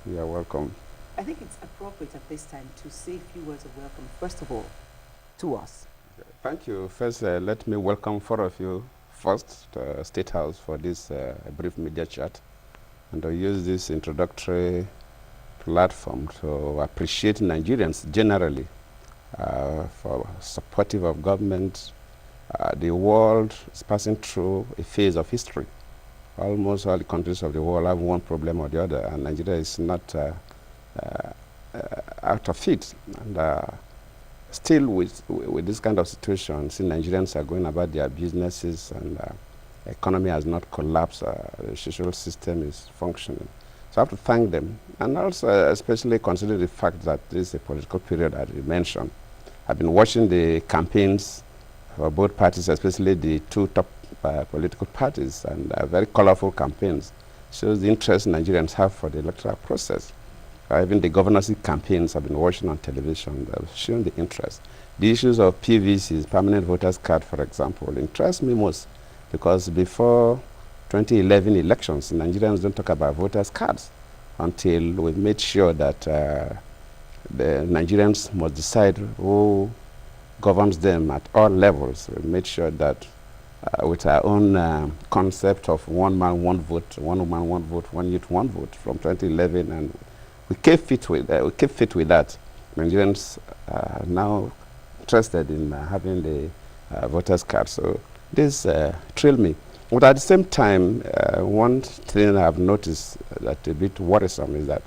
You're welcome. I think it's appropriate at this time to say a few words of welcome, first of all, to us. Thank you. First, let me welcome four of you first to State House for this brief media chat, and to use this introductory platform to appreciate Nigerians generally for supportive of government. The world is passing through a phase of history. Almost all the countries of the world have one problem or the other, and Nigeria is not out of it. And still, with this kind of situation, since Nigerians are going about their businesses and economy has not collapsed, the social system is functioning. So I have to thank them, and also especially consider the fact that this is a political period, as you mentioned. I've been watching the campaigns for both parties, especially the two top political parties, and very colorful campaigns. Shows the interest Nigerians have for the electoral process. Even the governorship campaigns I've been watching on television, they've shown the interest. The issues of PVCs, permanent voters card, for example, interest me most, because before 2011 elections, Nigerians don't talk about voters cards until we've made sure that the Nigerians must decide who governs them at all levels. We've made sure that with our own concept of one man, one vote, one woman, one vote, one youth, one vote from 2011, and we kept fit with that. Nigerians are now interested in having the voters card. So this thrilled me. But at the same time, one thing I've noticed that a bit worrisome is that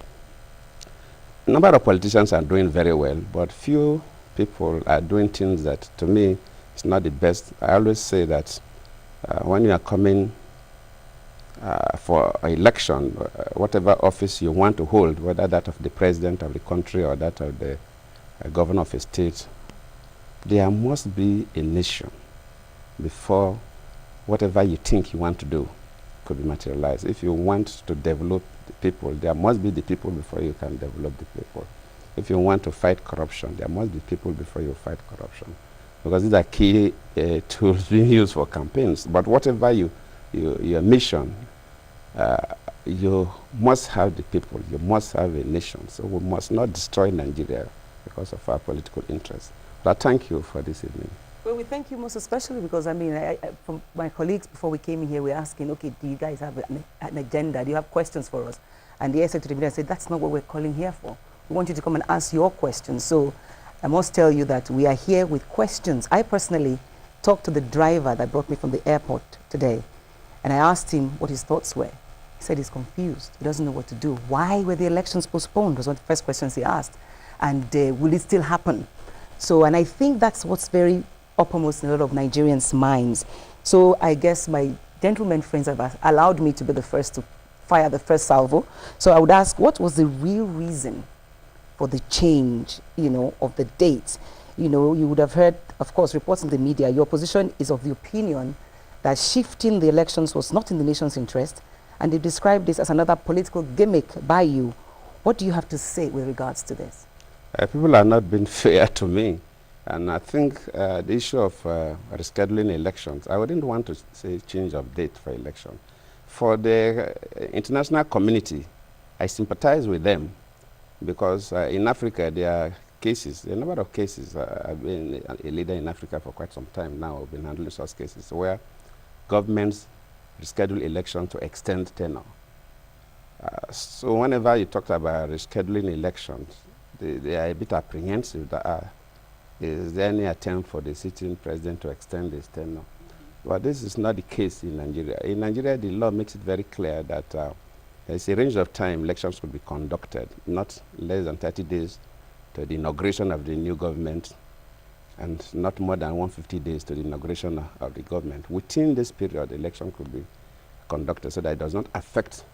a number of politicians are doing very well, but few people are doing things that, to me, is not the best. I always say that when you are coming for election, whatever office you want to hold, whether that of the president of the country or that of the governor of a state, there must be a nation before whatever you think you want to do could be materialized. If you want to develop the people, there must be the people before you can develop the people. If you want to fight corruption, there must be people before you fight corruption, because these are key tools being used for campaigns. But whatever your mission, you must have the people, you must have a nation. So we must not destroy Nigeria because of our political interests. But thank you for this evening. Well, we thank you most especially because, I mean, from my colleagues before we came in here, we're asking, okay, do you guys have an agenda? Do you have questions for us? And the Secretary of Media said, that's not what we're calling here for. We want you to come and ask your questions. So I must tell you that we are here with questions. I personally talked to the driver that brought me from the airport today, and I asked him what his thoughts were. He said he's confused. He doesn't know what to do. Why were the elections postponed? Was one of the first questions he asked. And will it still happen? So, and I think that's what's very uppermost in a lot of Nigerians' minds. So I guess my gentlemen friends have allowed me to be the first to fire the first salvo. So I would ask, what was the real reason for the change, of the dates? You would have heard, of course, reports in the media. Your opposition is of the opinion that shifting the elections was not in the nation's interest, and they described this as another political gimmick by you. What do you have to say with regards to this? People are not being fair to me. And I think the issue of rescheduling elections, I wouldn't want to say change of date for election. For the international community, I sympathize with them, because in Africa there are cases, a number of cases. I've been a leader in Africa for quite some time now. I've been handling such cases where governments reschedule election to extend tenure. So whenever you talk about rescheduling elections, they are a bit apprehensive that is there any attempt for the sitting president to extend his tenure? But this is not the case in Nigeria. In Nigeria, the law makes it very clear that there is a range of time elections could be conducted, not less than 30 days to the inauguration of the new government, and not more than 150 days to the inauguration of the government. Within this period, the election could be conducted so that it does not affect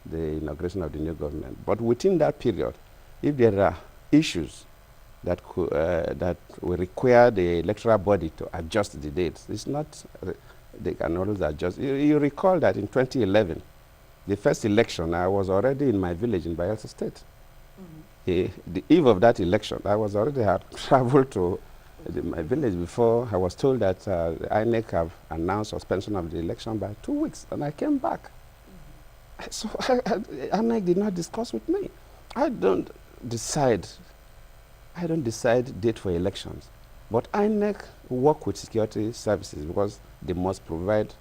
the inauguration of the new government. But within that period, if there are issues that will require the electoral body to adjust the dates, it's not, they can always adjust. You recall that in 2011, the first election, I was already in my village in Bayelsa State. The eve of that election, I was already had traveled to my village before I was told that the INEC have announced suspension of the election by 2 weeks, and I came back. So INEC did not discuss with me. I don't decide. I don't decide date for elections, but INEC work with security services because they must provide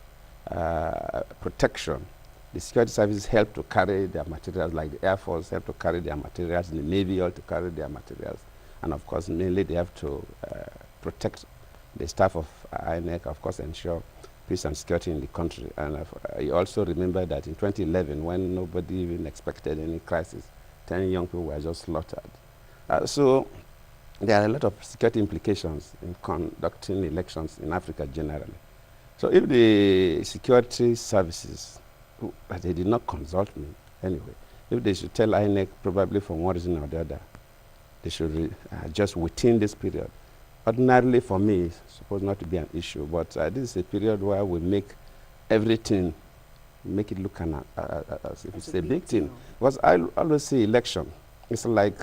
protection. The security services help to carry their materials, like the Air Force help to carry their materials, the Navy help to carry their materials, and of course, mainly they have to protect the staff of INEC, of course, ensure peace and security in the country. And I also remember that in 2011, when nobody even expected any crisis, 10 young people were just slaughtered. So there are a lot of security implications in conducting elections in Africa generally. So if the security services, they did not consult me anyway, if they should tell INEC probably for one reason or the other, they should just within this period. Ordinarily for me, it's supposed not to be an issue, but this is a period where we make everything, make it look as if it's a big thing. Because I always say election, it's like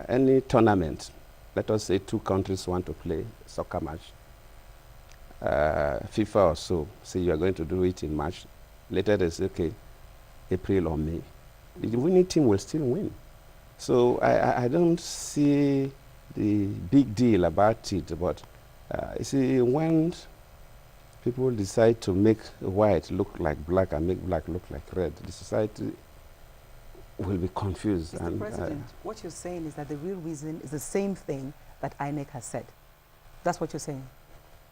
any tournament. Let us say 2 countries want to play a soccer match. FIFA or so, say you are going to do it in March. Later they say, okay, April or May. The winning team will still win. So I don't see the big deal about it, but you see, when people decide to make white look like black and make black look like red, the society will be confused. Mr. President, what you're saying is that the real reason is the same thing that INEC has said. That's what you're saying?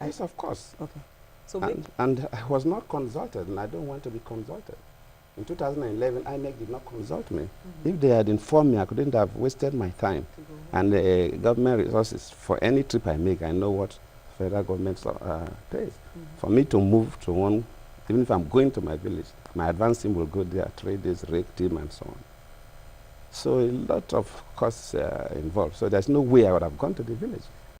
Yes, of course. Okay. So and I was not consulted, and I don't want to be consulted. In 2011, INEC did not consult me. If they had informed me, I couldn't have wasted my time and government resources. For any trip I make, I know what federal government pays. For me to move to one, even if I'm going to my village, my advance team will go there, 3 days, rake team, and so on. So a lot of costs involved. So there's no way I would have gone to the village.